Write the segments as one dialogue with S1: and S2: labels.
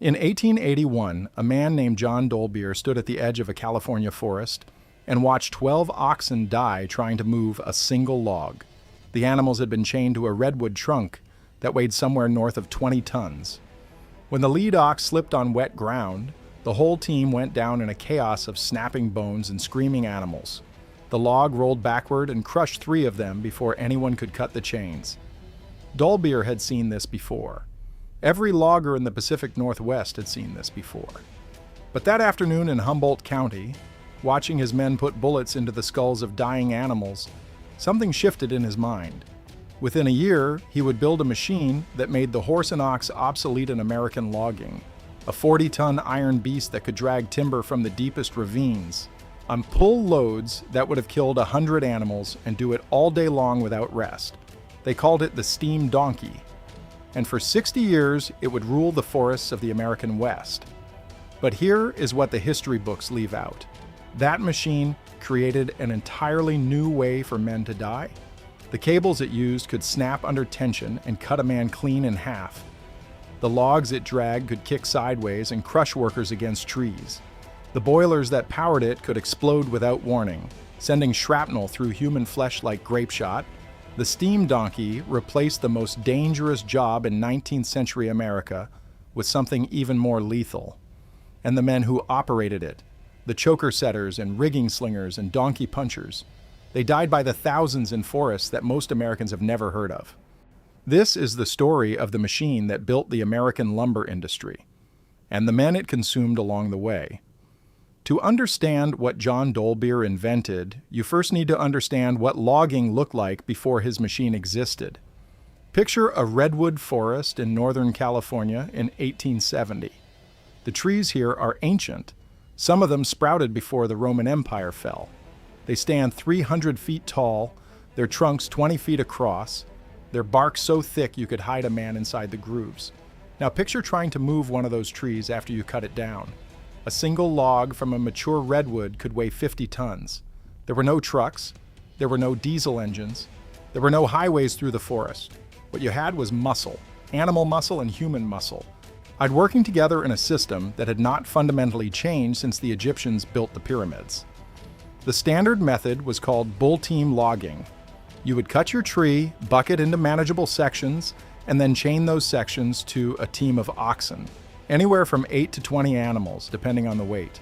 S1: In 1881, a man named John Dolbear stood at the edge of a California forest and watched 12 oxen die trying to move a single log. The animals had been chained to a redwood trunk that weighed somewhere north of 20 tons. When the lead ox slipped on wet ground, the whole team went down in a chaos of snapping bones and screaming animals. The log rolled backward and crushed 3 of them before anyone could cut the chains. Dolbear had seen this before. Every logger in the Pacific Northwest had seen this before. But that afternoon in Humboldt County, watching his men put bullets into the skulls of dying animals, something shifted in his mind. Within a year, he would build a machine that made the horse and ox obsolete in American logging, a 40-ton iron beast that could drag timber from the deepest ravines, on pull loads that would have killed 100 animals and do it all day long without rest. They called it the steam donkey. And for 60 years, it would rule the forests of the American West. But here is what the history books leave out. That machine created an entirely new way for men to die. The cables it used could snap under tension and cut a man clean in half. The logs it dragged could kick sideways and crush workers against trees. The boilers that powered it could explode without warning, sending shrapnel through human flesh like grape shot. The steam donkey replaced the most dangerous job in 19th century America with something even more lethal. And the men who operated it, the choker setters and rigging slingers and donkey punchers, they died by the thousands in forests that most Americans have never heard of. This is the story of the machine that built the American lumber industry, and the men it consumed along the way. To understand what John Dolbear invented, you first need to understand what logging looked like before his machine existed. Picture a redwood forest in Northern California in 1870. The trees here are ancient. Some of them sprouted before the Roman Empire fell. They stand 300 feet tall, their trunks 20 feet across, their bark so thick you could hide a man inside the grooves. Now picture trying to move one of those trees after you cut it down. A single log from a mature redwood could weigh 50 tons. There were no trucks, there were no diesel engines, there were no highways through the forest. What you had was muscle, animal muscle and human muscle, working together in a system that had not fundamentally changed since the Egyptians built the pyramids. The standard method was called bull team logging. You would cut your tree, buck it into manageable sections, and then chain those sections to a team of oxen. Anywhere from 8 to 20 animals, depending on the weight.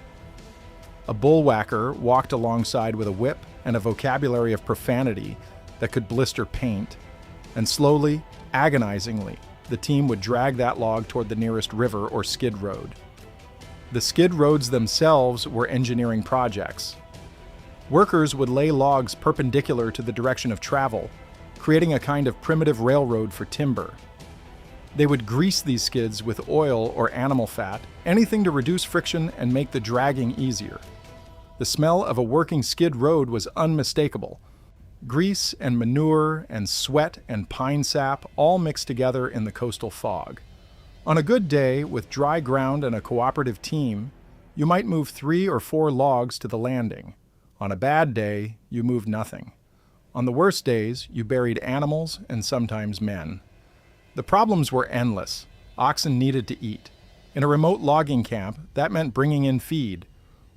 S1: A bullwhacker walked alongside with a whip and a vocabulary of profanity that could blister paint, and slowly, agonizingly, the team would drag that log toward the nearest river or skid road. The skid roads themselves were engineering projects. Workers would lay logs perpendicular to the direction of travel, creating a kind of primitive railroad for timber. They would grease these skids with oil or animal fat, anything to reduce friction and make the dragging easier. The smell of a working skid road was unmistakable. Grease and manure and sweat and pine sap all mixed together in the coastal fog. On a good day, with dry ground and a cooperative team, you might move 3 or 4 logs to the landing. On a bad day, you moved nothing. On the worst days, you buried animals and sometimes men. The problems were endless. Oxen needed to eat. In a remote logging camp, that meant bringing in feed,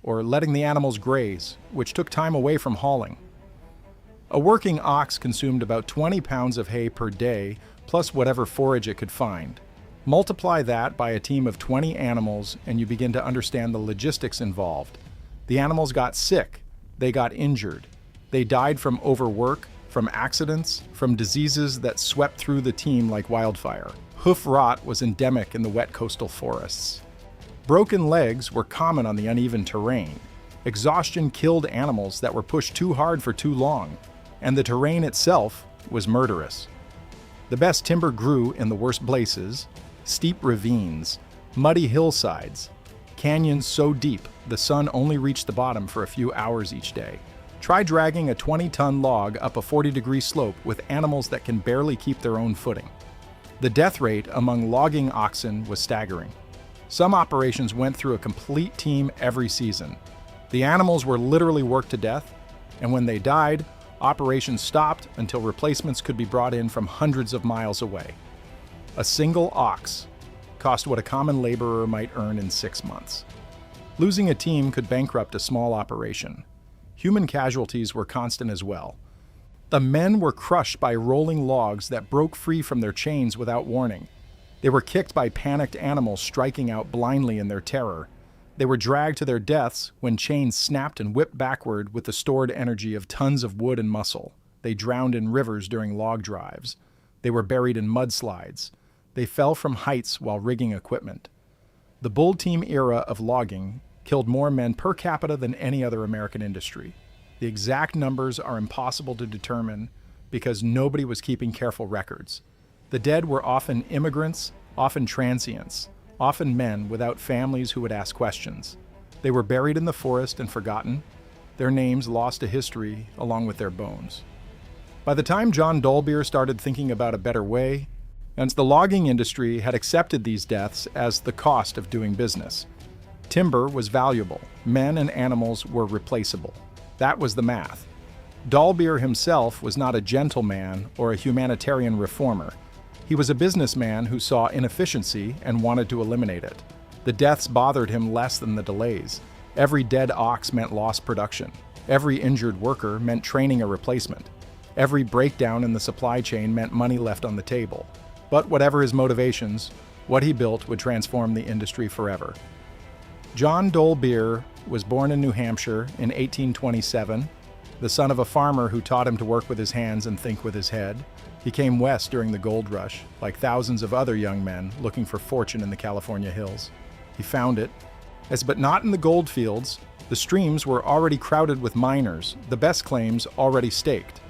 S1: or letting the animals graze, which took time away from hauling. A working ox consumed about 20 pounds of hay per day, plus whatever forage it could find. Multiply that by a team of 20 animals, and you begin to understand the logistics involved. The animals got sick. They got injured. They died from overwork, from accidents, from diseases that swept through the team like wildfire. Hoof rot was endemic in the wet coastal forests. Broken legs were common on the uneven terrain. Exhaustion killed animals that were pushed too hard for too long, and the terrain itself was murderous. The best timber grew in the worst places, steep ravines, muddy hillsides, canyons so deep the sun only reached the bottom for a few hours each day. Try dragging a 20-ton log up a 40-degree slope with animals that can barely keep their own footing. The death rate among logging oxen was staggering. Some operations went through a complete team every season. The animals were literally worked to death, and when they died, operations stopped until replacements could be brought in from hundreds of miles away. A single ox, cost what a common laborer might earn in 6 months. Losing a team could bankrupt a small operation. Human casualties were constant as well. The men were crushed by rolling logs that broke free from their chains without warning. They were kicked by panicked animals striking out blindly in their terror. They were dragged to their deaths when chains snapped and whipped backward with the stored energy of tons of wood and muscle. They drowned in rivers during log drives. They were buried in mudslides. They fell from heights while rigging equipment. The bull team era of logging killed more men per capita than any other American industry. The exact numbers are impossible to determine because nobody was keeping careful records. The dead were often immigrants, often transients, often men without families who would ask questions. They were buried in the forest and forgotten, their names lost to history along with their bones. By the time John Dolbear started thinking about a better way, and the logging industry had accepted these deaths as the cost of doing business. Timber was valuable, men and animals were replaceable. That was the math. Dolbear himself was not a gentleman or a humanitarian reformer. He was a businessman who saw inefficiency and wanted to eliminate it. The deaths bothered him less than the delays. Every dead ox meant lost production. Every injured worker meant training a replacement. Every breakdown in the supply chain meant money left on the table. But whatever his motivations, what he built would transform the industry forever. John Dolbear was born in New Hampshire in 1827, the son of a farmer who taught him to work with his hands and think with his head. He came west during the gold rush, like thousands of other young men looking for fortune in the California hills. He found it, but not in the gold fields. The streams were already crowded with miners, the best claims already staked.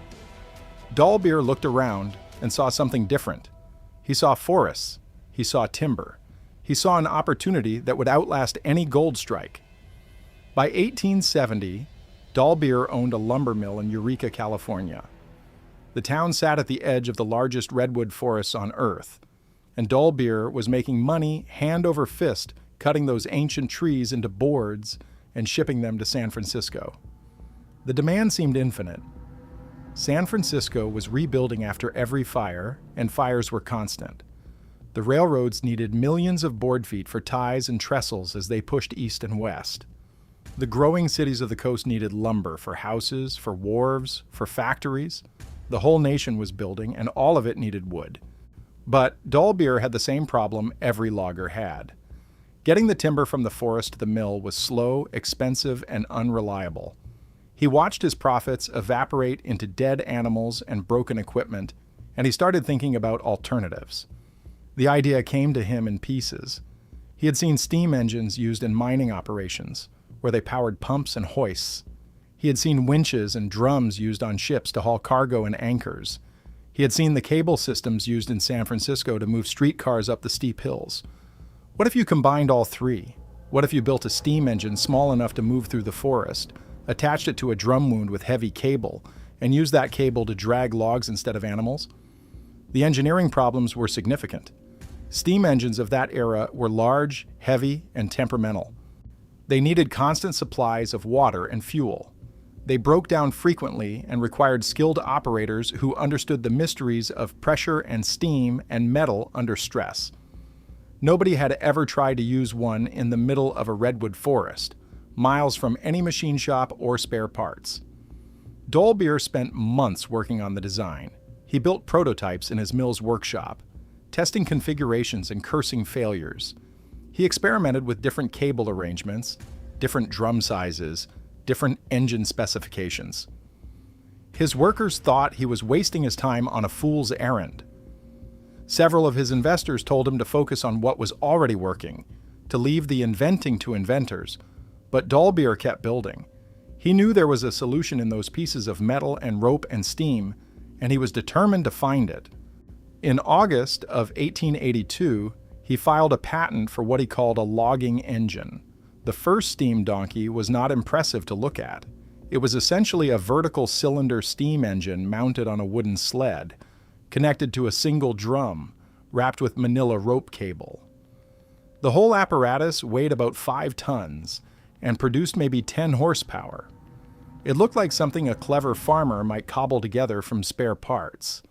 S1: Dolbear looked around and saw something different. He saw forests. He saw timber. He saw an opportunity that would outlast any gold strike. By 1870, Dolbear owned a lumber mill in Eureka, California. The town sat at the edge of the largest redwood forests on Earth, and Dolbear was making money hand over fist cutting those ancient trees into boards and shipping them to San Francisco. The demand seemed infinite. San Francisco was rebuilding after every fire, and fires were constant. The railroads needed millions of board feet for ties and trestles as they pushed east and west. The growing cities of the coast needed lumber for houses, for wharves, for factories. The whole nation was building, and all of it needed wood. But Dolbear had the same problem every logger had. Getting the timber from the forest to the mill was slow, expensive, and unreliable. He watched his profits evaporate into dead animals and broken equipment, and he started thinking about alternatives. The idea came to him in pieces. He had seen steam engines used in mining operations, where they powered pumps and hoists. He had seen winches and drums used on ships to haul cargo and anchors. He had seen the cable systems used in San Francisco to move streetcars up the steep hills. What if you combined all three? What if you built a steam engine small enough to move through the forest, attached it to a drum wound with heavy cable, and used that cable to drag logs instead of animals? The engineering problems were significant. Steam engines of that era were large, heavy, and temperamental. They needed constant supplies of water and fuel. They broke down frequently and required skilled operators who understood the mysteries of pressure and steam and metal under stress. Nobody had ever tried to use one in the middle of a redwood forest, miles from any machine shop or spare parts. Dolbear spent months working on the design. He built prototypes in his mill's workshop, testing configurations and cursing failures. He experimented with different cable arrangements, different drum sizes, different engine specifications. His workers thought he was wasting his time on a fool's errand. Several of his investors told him to focus on what was already working, to leave the inventing to inventors, but Dolbear kept building. He knew there was a solution in those pieces of metal and rope and steam, and he was determined to find it. In August of 1882, he filed a patent for what he called a logging engine. The first steam donkey was not impressive to look at. It was essentially a vertical cylinder steam engine mounted on a wooden sled, connected to a single drum, wrapped with manila rope cable. The whole apparatus weighed about 5 tons and produced maybe 10 horsepower. It looked like something a clever farmer might cobble together from spare parts.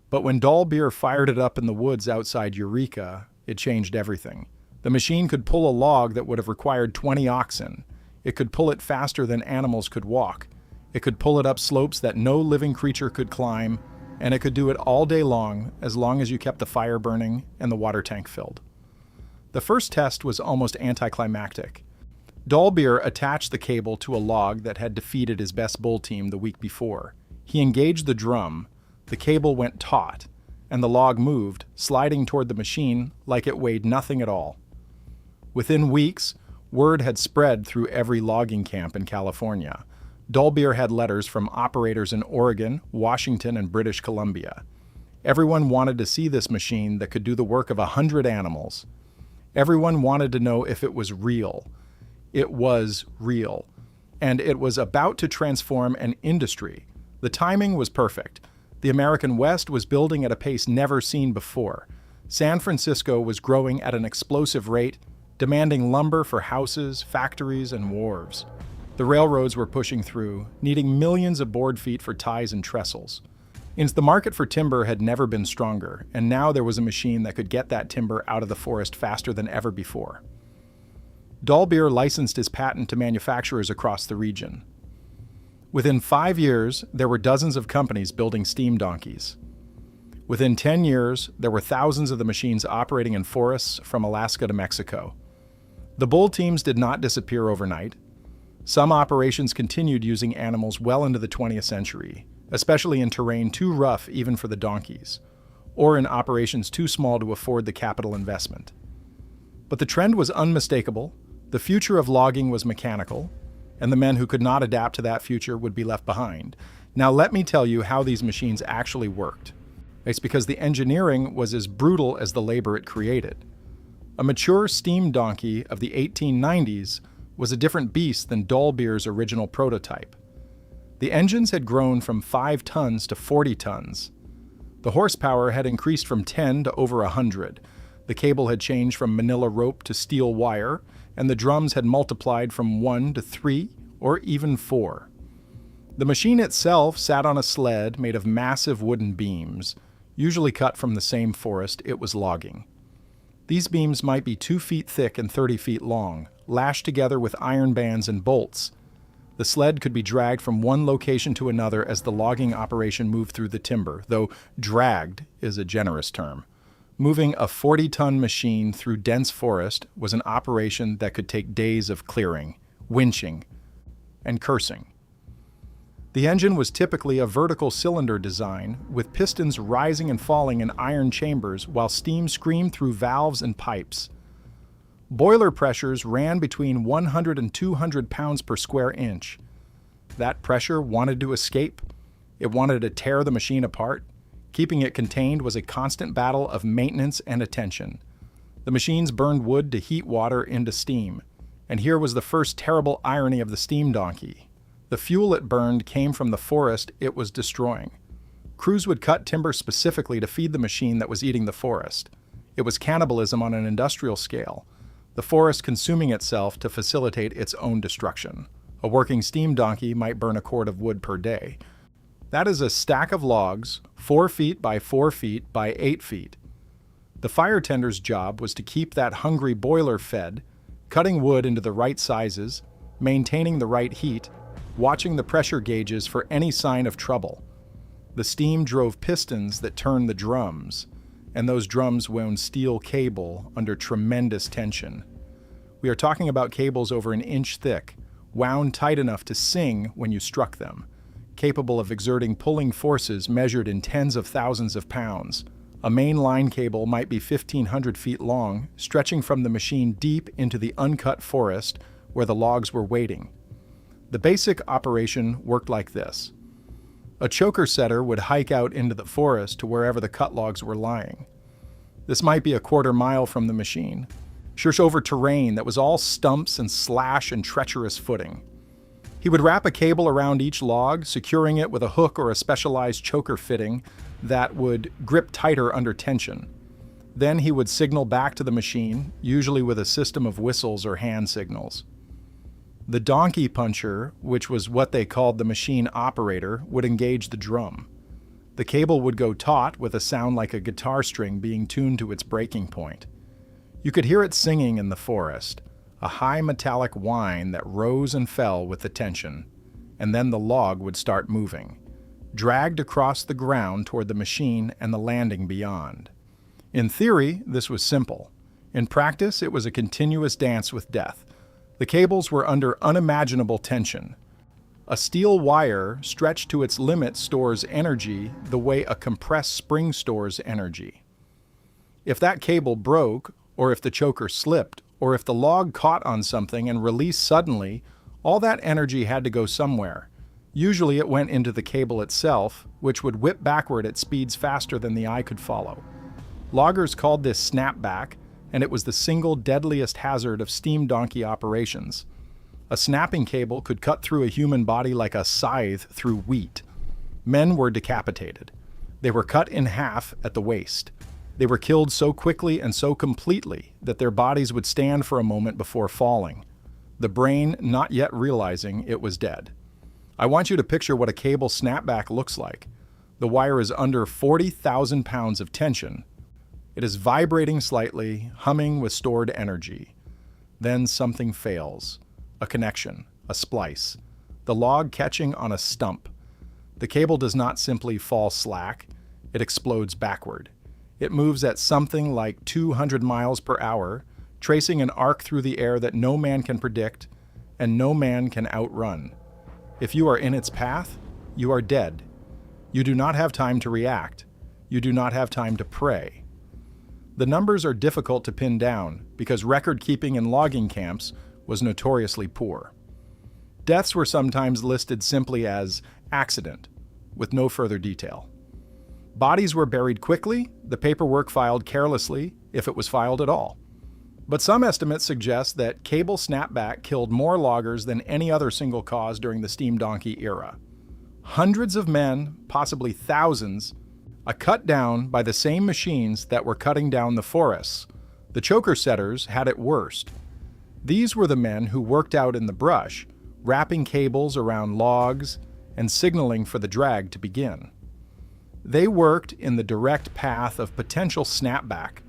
S1: But when Dolbear fired it up in the woods outside Eureka, it changed everything. The machine could pull a log that would have required 20 oxen. It could pull it faster than animals could walk. It could pull it up slopes that no living creature could climb, and it could do it all day long as you kept the fire burning and the water tank filled. The first test was almost anticlimactic. Dolbear attached the cable to a log that had defeated his best bull team the week before. He engaged the drum, the cable went taut, and the log moved, sliding toward the machine like it weighed nothing at all. Within weeks, word had spread through every logging camp in California. Dolbear had letters from operators in Oregon, Washington, and British Columbia. Everyone wanted to see this machine that could do the work of 100 animals. Everyone wanted to know if it was real. It was real. And it was about to transform an industry. The timing was perfect. The American West was building at a pace never seen before. San Francisco was growing at an explosive rate, demanding lumber for houses, factories, and wharves. The railroads were pushing through, needing millions of board feet for ties and trestles. The market for timber had never been stronger, and now there was a machine that could get that timber out of the forest faster than ever before. Dolbear licensed his patent to manufacturers across the region. Within 5 years, there were dozens of companies building steam donkeys. Within 10 years, there were thousands of the machines operating in forests from Alaska to Mexico. The bull teams did not disappear overnight. Some operations continued using animals well into the 20th century, especially in terrain too rough even for the donkeys, or in operations too small to afford the capital investment. But the trend was unmistakable. The future of logging was mechanical, and the men who could not adapt to that future would be left behind. Now let me tell you how these machines actually worked. It's because the engineering was as brutal as the labor it created. A mature steam donkey of the 1890s was a different beast than Dolbear's original prototype. The engines had grown from 5 tons to 40 tons. The horsepower had increased from 10 to over 100. The cable had changed from manila rope to steel wire, and the drums had multiplied from 1 to 3 or even 4. The machine itself sat on a sled made of massive wooden beams, usually cut from the same forest it was logging. These beams might be 2 feet thick and 30 feet long, lashed together with iron bands and bolts. The sled could be dragged from one location to another as the logging operation moved through the timber, though dragged is a generous term. Moving a 40-ton machine through dense forest was an operation that could take days of clearing, winching, and cursing. The engine was typically a vertical cylinder design, with pistons rising and falling in iron chambers while steam screamed through valves and pipes. Boiler pressures ran between 100 and 200 pounds per square inch. That pressure wanted to escape. It wanted to tear the machine apart. Keeping it contained was a constant battle of maintenance and attention. The machines burned wood to heat water into steam. And here was the first terrible irony of the steam donkey. The fuel it burned came from the forest it was destroying. Crews would cut timber specifically to feed the machine that was eating the forest. It was cannibalism on an industrial scale, the forest consuming itself to facilitate its own destruction. A working steam donkey might burn a cord of wood per day. That is a stack of logs, 4 feet by 4 feet by 8 feet. The fire tender's job was to keep that hungry boiler fed, cutting wood into the right sizes, maintaining the right heat, watching the pressure gauges for any sign of trouble. The steam drove pistons that turned the drums, and those drums wound steel cable under tremendous tension. We are talking about cables over an inch thick, wound tight enough to sing when you struck them, capable of exerting pulling forces measured in tens of thousands of pounds. A main line cable might be 1,500 feet long, stretching from the machine deep into the uncut forest where the logs were waiting. The basic operation worked like this. A choker setter would hike out into the forest to wherever the cut logs were lying. This might be a quarter mile from the machine, search over terrain that was all stumps and slash and treacherous footing. He would wrap a cable around each log, securing it with a hook or a specialized choker fitting that would grip tighter under tension. Then he would signal back to the machine, usually with a system of whistles or hand signals. The donkey puncher, which was what they called the machine operator, would engage the drum. The cable would go taut with a sound like a guitar string being tuned to its breaking point. You could hear it singing in the forest, a high metallic whine that rose and fell with the tension, and then the log would start moving, dragged across the ground toward the machine and the landing beyond. In theory, this was simple. In practice, it was a continuous dance with death. The cables were under unimaginable tension. A steel wire stretched to its limit stores energy the way a compressed spring stores energy. If that cable broke, or if the choker slipped, or if the log caught on something and released suddenly, all that energy had to go somewhere. Usually it went into the cable itself, which would whip backward at speeds faster than the eye could follow. Loggers called this snapback, and it was the single deadliest hazard of steam donkey operations. A snapping cable could cut through a human body like a scythe through wheat. Men were decapitated. They were cut in half at the waist. They were killed so quickly and so completely that their bodies would stand for a moment before falling, the brain not yet realizing it was dead. I want you to picture what a cable snapback looks like. The wire is under 40,000 pounds of tension. It is vibrating slightly, humming with stored energy. Then something fails. A connection, a splice. The log catching on a stump. The cable does not simply fall slack, it explodes backward. It moves at something like 200 miles per hour, tracing an arc through the air that no man can predict and no man can outrun. If you are in its path, you are dead. You do not have time to react. You do not have time to pray. The numbers are difficult to pin down because record keeping in logging camps was notoriously poor. Deaths were sometimes listed simply as accident, with no further detail. Bodies were buried quickly, the paperwork filed carelessly, if it was filed at all. But some estimates suggest that cable snapback killed more loggers than any other single cause during the steam donkey era. Hundreds of men, possibly thousands, are cut down by the same machines that were cutting down the forests. The choker setters had it worst. These were the men who worked out in the brush, wrapping cables around logs and signaling for the drag to begin. They worked in the direct path of potential snapback.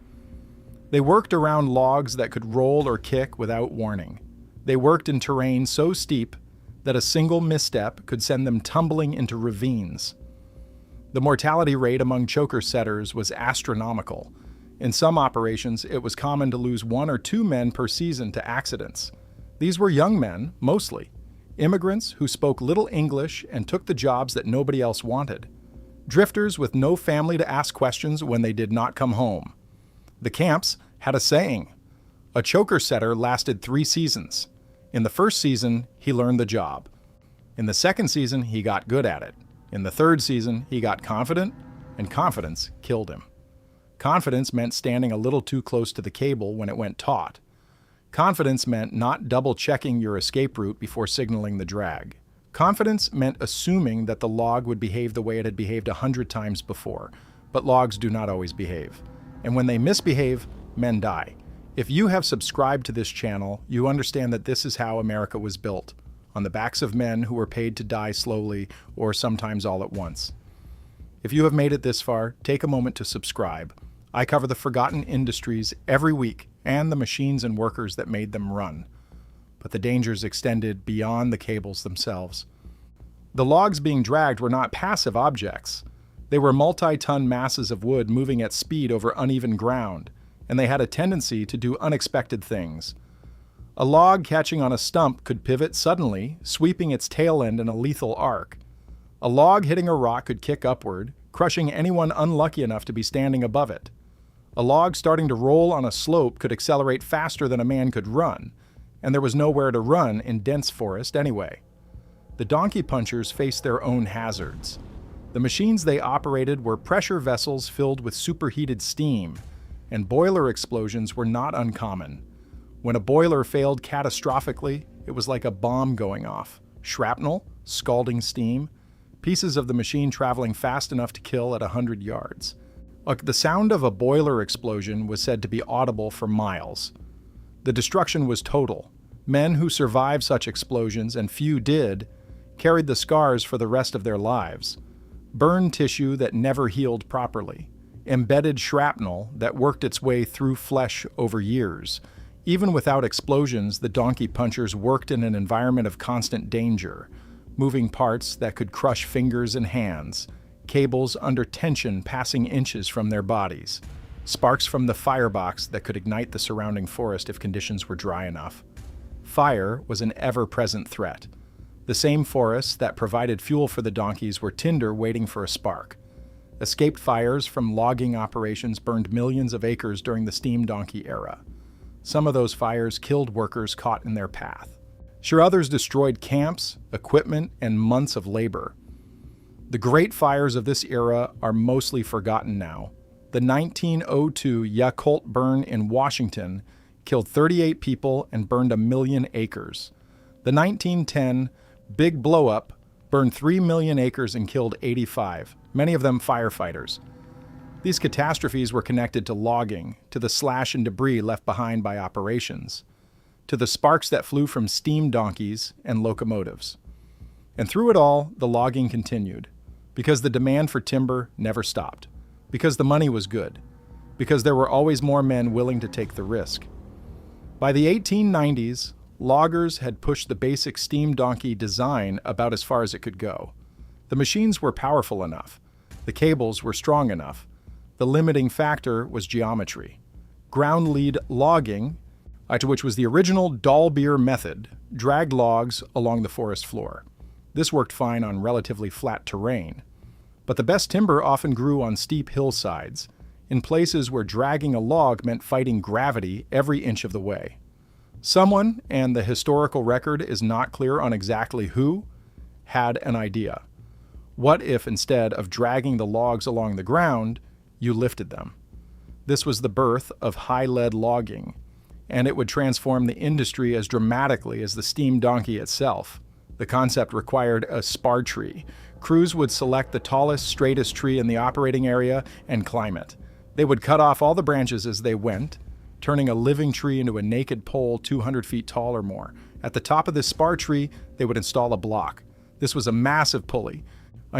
S1: They worked around logs that could roll or kick without warning. They worked in terrain so steep that a single misstep could send them tumbling into ravines. The mortality rate among choker setters was astronomical. In some operations, it was common to lose 1 or 2 men per season to accidents. These were young men, mostly, immigrants who spoke little English and took the jobs that nobody else wanted. Drifters with no family to ask questions when they did not come home. The camps had a saying. A choker setter lasted 3 seasons. In the first season, he learned the job. In the second season, he got good at it. In the third season, he got confident, and confidence killed him. Confidence meant standing a little too close to the cable when it went taut. Confidence meant not double-checking your escape route before signaling the drag. Confidence meant assuming that the log would behave the way it had behaved 100 times before, but logs do not always behave. And when they misbehave, men die. If you have subscribed to this channel, you understand that this is how America was built, on the backs of men who were paid to die slowly or sometimes all at once. If you have made it this far, take a moment to subscribe. I cover the forgotten industries every week and the machines and workers that made them run. But the dangers extended beyond the cables themselves. The logs being dragged were not passive objects. They were multi-ton masses of wood moving at speed over uneven ground, and they had a tendency to do unexpected things. A log catching on a stump could pivot suddenly, sweeping its tail end in a lethal arc. A log hitting a rock could kick upward, crushing anyone unlucky enough to be standing above it. A log starting to roll on a slope could accelerate faster than a man could run, and there was nowhere to run in dense forest anyway. The donkey punchers faced their own hazards. The machines they operated were pressure vessels filled with superheated steam, and boiler explosions were not uncommon. When a boiler failed catastrophically, it was like a bomb going off. Shrapnel, scalding steam, pieces of the machine traveling fast enough to kill at 100 yards. The sound of a boiler explosion was said to be audible for miles. The destruction was total. Men who survived such explosions, and few did, carried the scars for the rest of their lives. Burned tissue that never healed properly. embedded shrapnel that worked its way through flesh over years. Even without explosions, the donkey punchers worked in an environment of constant danger, moving parts that could crush fingers and hands, cables under tension passing inches from their bodies, sparks from the firebox that could ignite the surrounding forest if conditions were dry enough. Fire was an ever-present threat. The same forests that provided fuel for the donkeys were tinder waiting for a spark. Escaped fires from logging operations burned millions of acres during the steam donkey era. Some of those fires killed workers caught in their path. Sure, others destroyed camps, equipment, and months of labor. The great fires of this era are mostly forgotten now. The 1902 Yakult burn in Washington killed 38 people and burned 1 million acres. The 1910 Big Blow-Up burned 3 million acres and killed 85, many of them firefighters. These catastrophes were connected to logging, to the slash and debris left behind by operations, to the sparks that flew from steam donkeys and locomotives. And through it all, the logging continued, because the demand for timber never stopped, because the money was good, because there were always more men willing to take the risk. By the 1890s, loggers had pushed the basic steam donkey design about as far as it could go. The machines were powerful enough. The cables were strong enough. The limiting factor was geometry. Ground lead logging, which was the original Dalbier method, dragged logs along the forest floor. This worked fine on relatively flat terrain. But the best timber often grew on steep hillsides, in places where dragging a log meant fighting gravity every inch of the way. Someone, and the historical record is not clear on exactly who, had an idea. What if instead of dragging the logs along the ground, you lifted them? This was the birth of high-lead logging, and it would transform the industry as dramatically as the steam donkey itself. The concept required a spar tree. Crews would select the tallest, straightest tree in the operating area and climb it. They would cut off all the branches as they went, turning a living tree into a naked pole 200 feet tall or more. At the top of this spar tree, they would install a block. This was a massive pulley,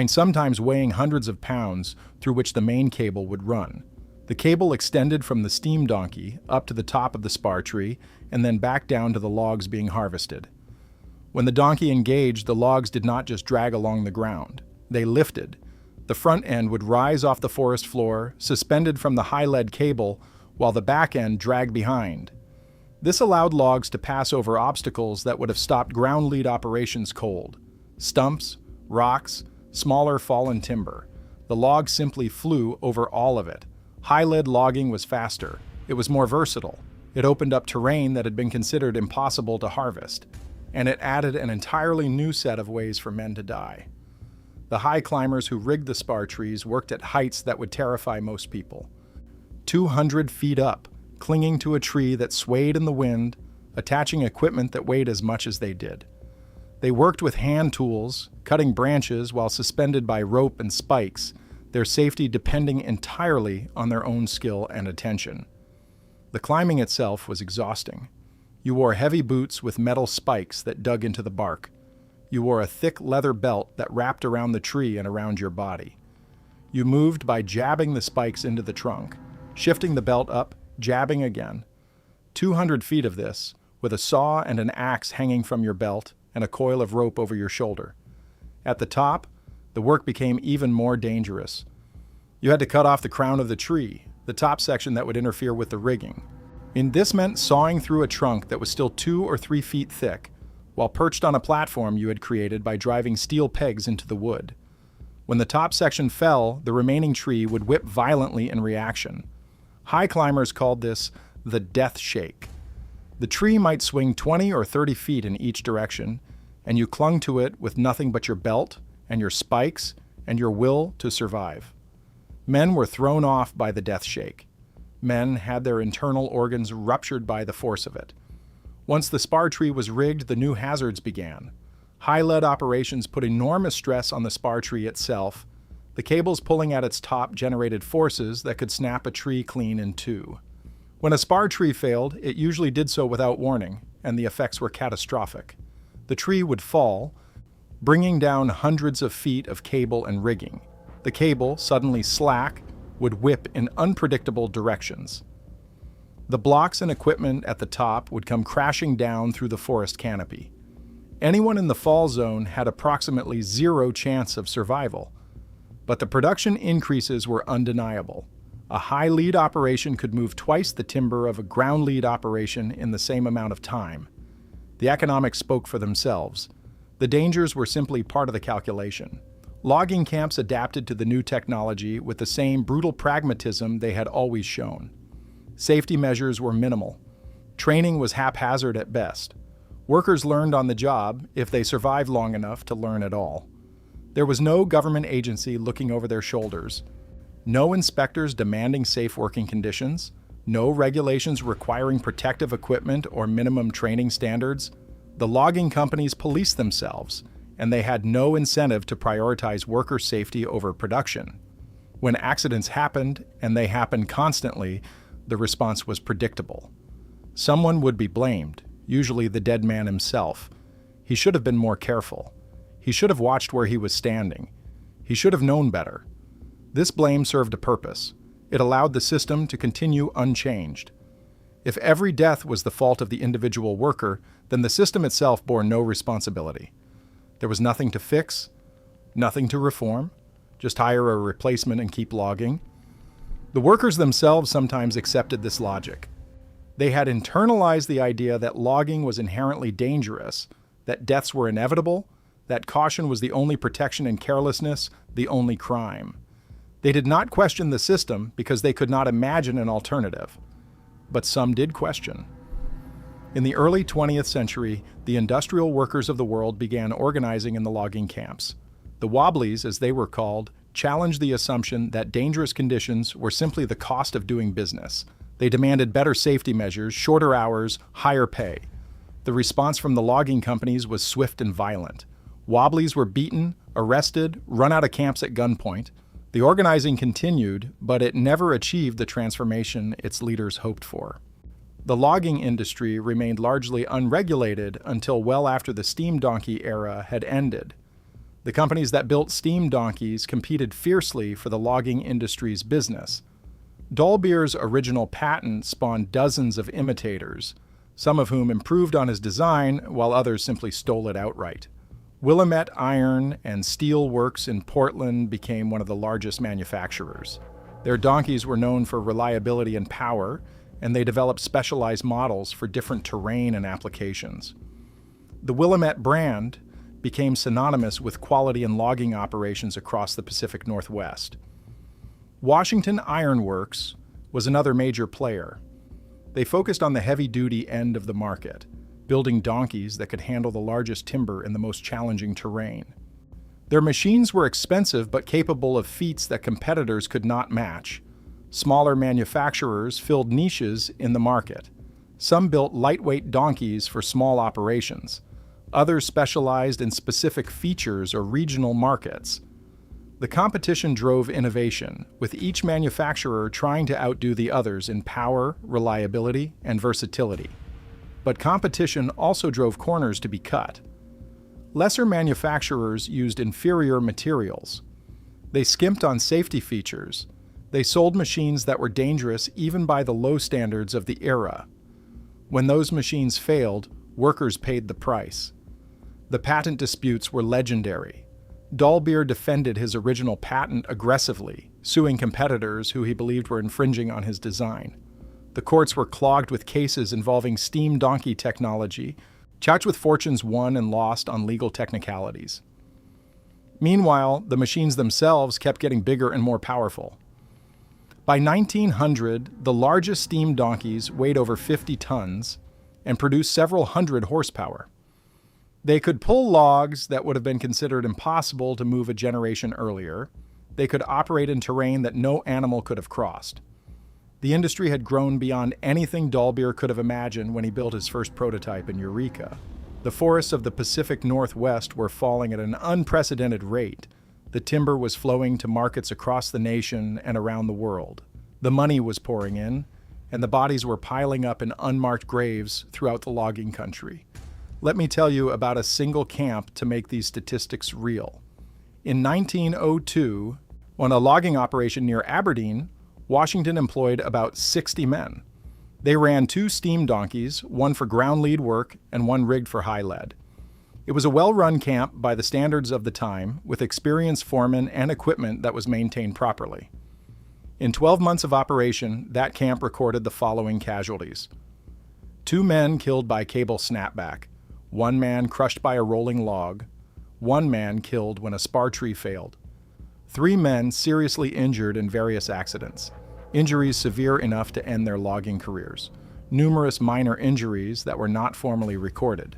S1: sometimes weighing hundreds of pounds, through which the main cable would run. The cable extended from the steam donkey up to the top of the spar tree and then back down to the logs being harvested. When the donkey engaged, the logs did not just drag along the ground. They lifted. The front end would rise off the forest floor, suspended from the high-lead cable, while the back end dragged behind. This allowed logs to pass over obstacles that would have stopped ground lead operations cold. Stumps, rocks, smaller fallen timber. The log simply flew over all of it. High-lead logging was faster. It was more versatile. It opened up terrain that had been considered impossible to harvest. And it added an entirely new set of ways for men to die. The high climbers who rigged the spar trees worked at heights that would terrify most people. 200 feet up, clinging to a tree that swayed in the wind, attaching equipment that weighed as much as they did. They worked with hand tools, cutting branches while suspended by rope and spikes, their safety depending entirely on their own skill and attention. The climbing itself was exhausting. You wore heavy boots with metal spikes that dug into the bark. You wore a thick leather belt that wrapped around the tree and around your body. You moved by jabbing the spikes into the trunk, shifting the belt up, jabbing again. 200 feet of this, with a saw and an axe hanging from your belt and a coil of rope over your shoulder. At the top, the work became even more dangerous. You had to cut off the crown of the tree, the top section that would interfere with the rigging. This meant sawing through a trunk that was still 2 or 3 feet thick, while perched on a platform you had created by driving steel pegs into the wood. When the top section fell, the remaining tree would whip violently in reaction. High climbers called this the death shake. The tree might swing 20 or 30 feet in each direction, and you clung to it with nothing but your belt and your spikes and your will to survive. Men were thrown off by the death shake. Men had their internal organs ruptured by the force of it. Once the spar tree was rigged, the new hazards began. High-lead operations put enormous stress on the spar tree itself. The cables pulling at its top generated forces that could snap a tree clean in two. When a spar tree failed, it usually did so without warning, and the effects were catastrophic. The tree would fall, bringing down hundreds of feet of cable and rigging. The cable, suddenly slack, would whip in unpredictable directions. The blocks and equipment at the top would come crashing down through the forest canopy. Anyone in the fall zone had approximately zero chance of survival. But the production increases were undeniable. A high lead operation could move twice the timber of a ground lead operation in the same amount of time. The economics spoke for themselves. The dangers were simply part of the calculation. Logging camps adapted to the new technology with the same brutal pragmatism they had always shown. Safety measures were minimal. Training was haphazard at best. Workers learned on the job if they survived long enough to learn at all. There was no government agency looking over their shoulders, no inspectors demanding safe working conditions, no regulations requiring protective equipment or minimum training standards. The logging companies policed themselves, and they had no incentive to prioritize worker safety over production. When accidents happened, and they happened constantly, the response was predictable. Someone would be blamed, usually the dead man himself. He should have been more careful. He should have watched where he was standing. He should have known better. This blame served a purpose. It allowed the system to continue unchanged. If every death was the fault of the individual worker, then the system itself bore no responsibility. There was nothing to fix, nothing to reform, just hire a replacement and keep logging. The workers themselves sometimes accepted this logic. They had internalized the idea that logging was inherently dangerous, that deaths were inevitable, that caution was the only protection and carelessness the only crime. They did not question the system because they could not imagine an alternative. But some did question. In the early 20th century, the industrial workers of the world began organizing in the logging camps. The Wobblies, as they were called, challenged the assumption that dangerous conditions were simply the cost of doing business. They demanded better safety measures, shorter hours, higher pay. The response from the logging companies was swift and violent. Wobblies were beaten, arrested, run out of camps at gunpoint. The organizing continued, but it never achieved the transformation its leaders hoped for. The logging industry remained largely unregulated until well after the steam donkey era had ended. The companies that built steam donkeys competed fiercely for the logging industry's business. Dolbear's original patent spawned dozens of imitators, some of whom improved on his design while others simply stole it outright. Willamette Iron and Steel Works in Portland became one of the largest manufacturers. Their donkeys were known for reliability and power, and they developed specialized models for different terrain and applications. The Willamette brand became synonymous with quality and logging operations across the Pacific Northwest. Washington Iron Works was another major player. They focused on the heavy-duty end of the market, building donkeys that could handle the largest timber in the most challenging terrain. Their machines were expensive but capable of feats that competitors could not match. Smaller manufacturers filled niches in the market. Some built lightweight donkeys for small operations. Others specialized in specific features or regional markets. The competition drove innovation, with each manufacturer trying to outdo the others in power, reliability, and versatility. But competition also drove corners to be cut. Lesser manufacturers used inferior materials. They skimped on safety features. They sold machines that were dangerous even by the low standards of the era. When those machines failed, workers paid the price. The patent disputes were legendary. Dolbear defended his original patent aggressively, suing competitors who he believed were infringing on his design. The courts were clogged with cases involving steam donkey technology. Chatsworth Fortunes won and lost on legal technicalities. Meanwhile, the machines themselves kept getting bigger and more powerful. By 1900, the largest steam donkeys weighed over 50 tons and produced several hundred horsepower. They could pull logs that would have been considered impossible to move a generation earlier. They could operate in terrain that no animal could have crossed. The industry had grown beyond anything Dolbear could have imagined when he built his first prototype in Eureka. The forests of the Pacific Northwest were falling at an unprecedented rate. The timber was flowing to markets across the nation and around the world. The money was pouring in, and the bodies were piling up in unmarked graves throughout the logging country. Let me tell you about a single camp to make these statistics real. In 1902, On a logging operation near Aberdeen, Washington employed about 60 men. They ran 2 steam donkeys, one for ground lead work and one rigged for high lead. It was a well-run camp by the standards of the time, with experienced foremen and equipment that was maintained properly. In 12 months of operation, that camp recorded the following casualties: 2 men killed by cable snapback, 1 man crushed by a rolling log, 1 man killed when a spar tree failed, 3 men seriously injured in various accidents, injuries severe enough to end their logging careers, numerous minor injuries that were not formally recorded.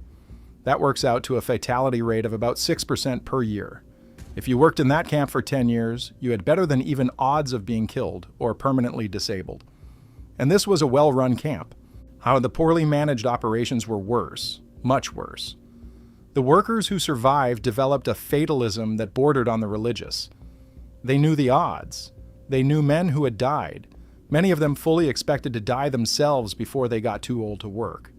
S1: That works out to a fatality rate of about 6% per year. If you worked in that camp for 10 years, you had better than even odds of being killed or permanently disabled. And this was a well-run camp. How the poorly managed operations were worse, much worse. The workers who survived developed a fatalism that bordered on the religious. They knew the odds. They knew men who had died. Many of them fully expected to die themselves before they got too old to work.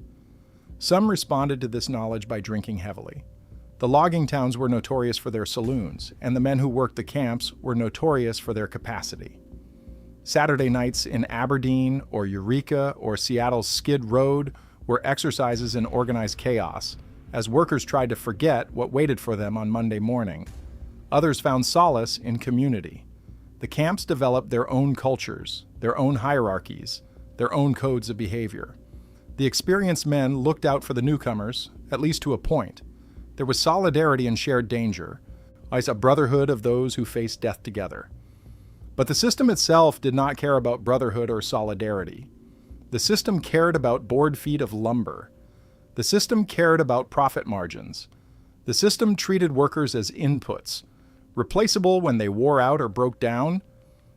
S1: Some responded to this knowledge by drinking heavily. The logging towns were notorious for their saloons, and the men who worked the camps were notorious for their capacity. Saturday nights in Aberdeen or Eureka or Seattle's Skid Road were exercises in organized chaos, as workers tried to forget what waited for them on Monday morning. Others found solace in community. The camps developed their own cultures, their own hierarchies, their own codes of behavior. The experienced men looked out for the newcomers, at least to a point. There was solidarity in shared danger, as a brotherhood of those who faced death together. But the system itself did not care about brotherhood or solidarity. The system cared about board feet of lumber. The system cared about profit margins. The system treated workers as inputs, replaceable when they wore out or broke down.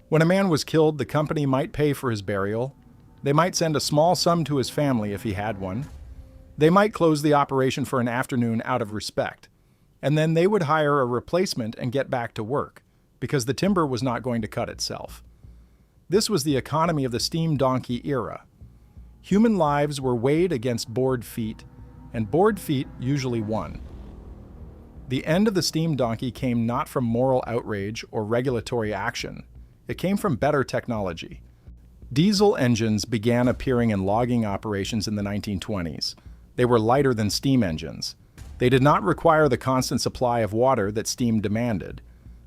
S1: When a man was killed, the company might pay for his burial. They might send a small sum to his family if he had one. They might close the operation for an afternoon out of respect. And then they would hire a replacement and get back to work, because the timber was not going to cut itself. This was the economy of the steam donkey era. Human lives were weighed against board feet, and board feet usually won. The end of the steam donkey came not from moral outrage or regulatory action. It came from better technology. Diesel engines began appearing in logging operations in the 1920s. They were lighter than steam engines. They did not require the constant supply of water that steam demanded.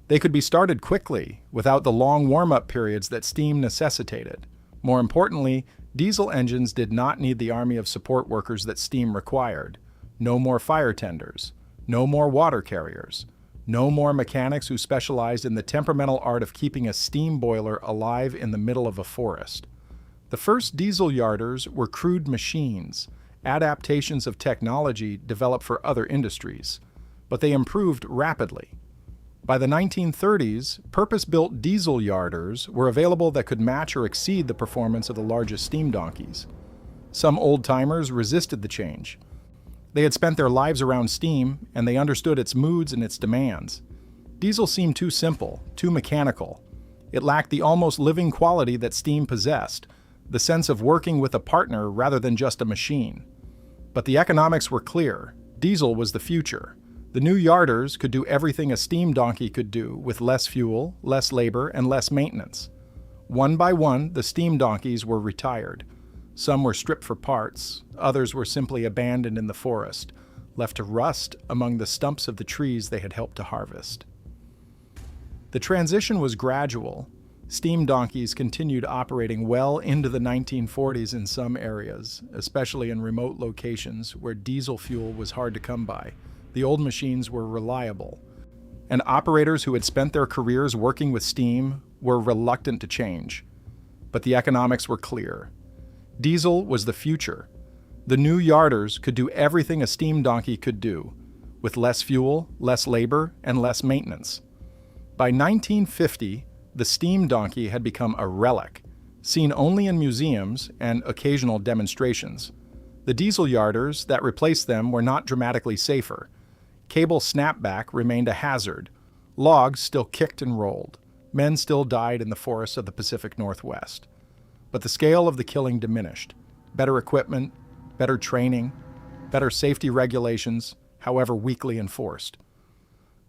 S1: They could be started quickly, without the long warm-up periods that steam necessitated. More importantly, diesel engines did not need the army of support workers that steam required. No more fire tenders. No more water carriers. No more mechanics who specialized in the temperamental art of keeping a steam boiler alive in the middle of a forest. The first diesel yarders were crude machines, adaptations of technology developed for other industries, but they improved rapidly. By the 1930s, purpose-built diesel yarders were available that could match or exceed the performance of the largest steam donkeys. Some old-timers resisted the change. They had spent their lives around steam, and they understood its moods and its demands. Diesel seemed too simple, too mechanical. It lacked the almost living quality that steam possessed, the sense of working with a partner rather than just a machine. But the economics were clear. Diesel was the future. The new yarders could do everything a steam donkey could do, with less fuel, less labor, and less maintenance. One by one, the steam donkeys were retired. Some were stripped for parts, others were simply abandoned in the forest, left to rust among the stumps of the trees they had helped to harvest. The transition was gradual. Steam donkeys continued operating well into the 1940s in some areas, especially in remote locations where diesel fuel was hard to come by. The old machines were reliable, and operators who had spent their careers working with steam were reluctant to change. But the economics were clear. Diesel was the future. The new yarders could do everything a steam donkey could do, with less fuel, less labor, and less maintenance. By 1950, the steam donkey had become a relic, seen only in museums and occasional demonstrations. The diesel yarders that replaced them were not dramatically safer. Cable snapback remained a hazard. Logs still kicked and rolled. Men still died in the forests of the Pacific Northwest. But the scale of the killing diminished. Better equipment, better training, better safety regulations, however weakly enforced.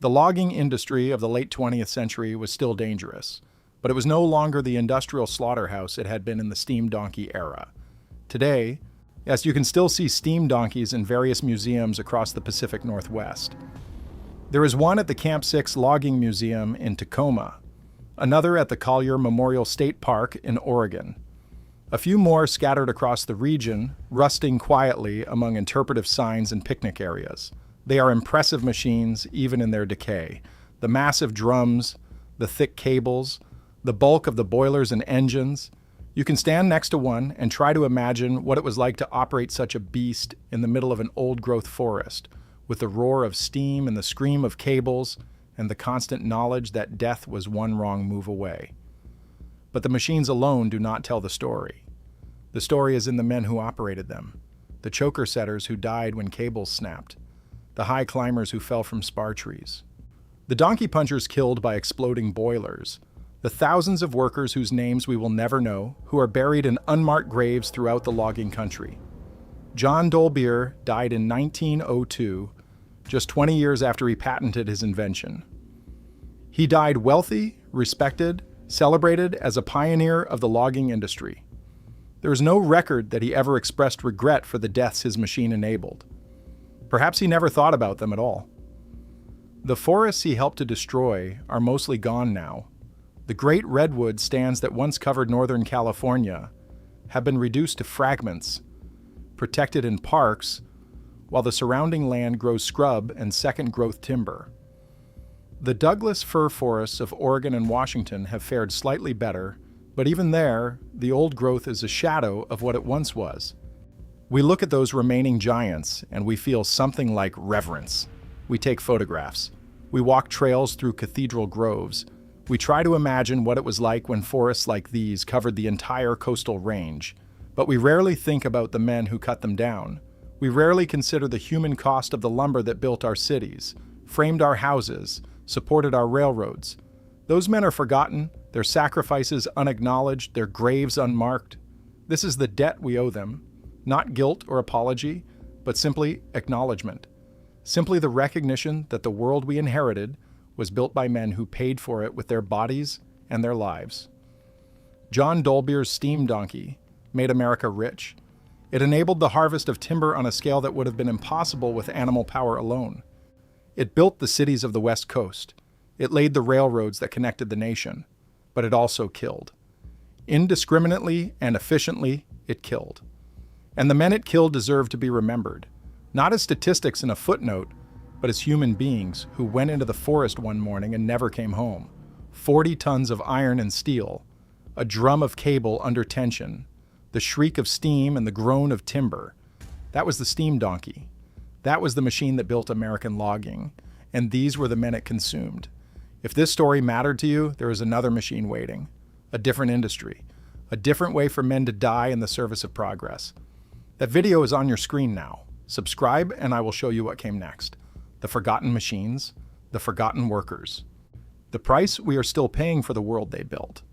S1: The logging industry of the late 20th century was still dangerous, but it was no longer the industrial slaughterhouse it had been in the steam donkey era. Today, yes, you can still see steam donkeys in various museums across the Pacific Northwest. There is one at the Camp 6 Logging Museum in Tacoma, another at the Collier Memorial State Park in Oregon, a few more scattered across the region, rusting quietly among interpretive signs and picnic areas. They are impressive machines, even in their decay. The massive drums, the thick cables, the bulk of the boilers and engines. You can stand next to one and try to imagine what it was like to operate such a beast in the middle of an old-growth forest, with the roar of steam and the scream of cables and the constant knowledge that death was one wrong move away. But the machines alone do not tell the story. The story is in the men who operated them, the choker setters who died when cables snapped, the high climbers who fell from spar trees, the donkey punchers killed by exploding boilers, the thousands of workers whose names we will never know, who are buried in unmarked graves throughout the logging country. John Dolbear died in 1902, just 20 years after he patented his invention. He died wealthy, respected, celebrated as a pioneer of the logging industry. There is no record that he ever expressed regret for the deaths his machine enabled. Perhaps he never thought about them at all. The forests he helped to destroy are mostly gone now. The great redwood stands that once covered Northern California have been reduced to fragments, protected in parks, while the surrounding land grows scrub and second-growth timber. The Douglas fir forests of Oregon and Washington have fared slightly better, but even there, the old growth is a shadow of what it once was. We look at those remaining giants and we feel something like reverence. We take photographs. We walk trails through cathedral groves. We try to imagine what it was like when forests like these covered the entire coastal range. But we rarely think about the men who cut them down. We rarely consider the human cost of the lumber that built our cities, framed our houses, supported our railroads. Those men are forgotten, their sacrifices unacknowledged, their graves unmarked. This is the debt we owe them. Not guilt or apology, but simply acknowledgement. Simply the recognition that the world we inherited was built by men who paid for it with their bodies and their lives. John Dolbear's steam donkey made America rich. It enabled the harvest of timber on a scale that would have been impossible with animal power alone. It built the cities of the West Coast. It laid the railroads that connected the nation. But it also killed. Indiscriminately and efficiently, it killed. And the men it killed deserve to be remembered, not as statistics in a footnote, but as human beings who went into the forest one morning and never came home. 40 tons of iron and steel, a drum of cable under tension, the shriek of steam and the groan of timber. That was the steam donkey. That was the machine that built American logging, and these were the men it consumed. If this story mattered to you, there is another machine waiting, a different industry, a different way for men to die in the service of progress. That video is on your screen now. Subscribe and I will show you what came next. The forgotten machines, the forgotten workers. The price we are still paying for the world they built.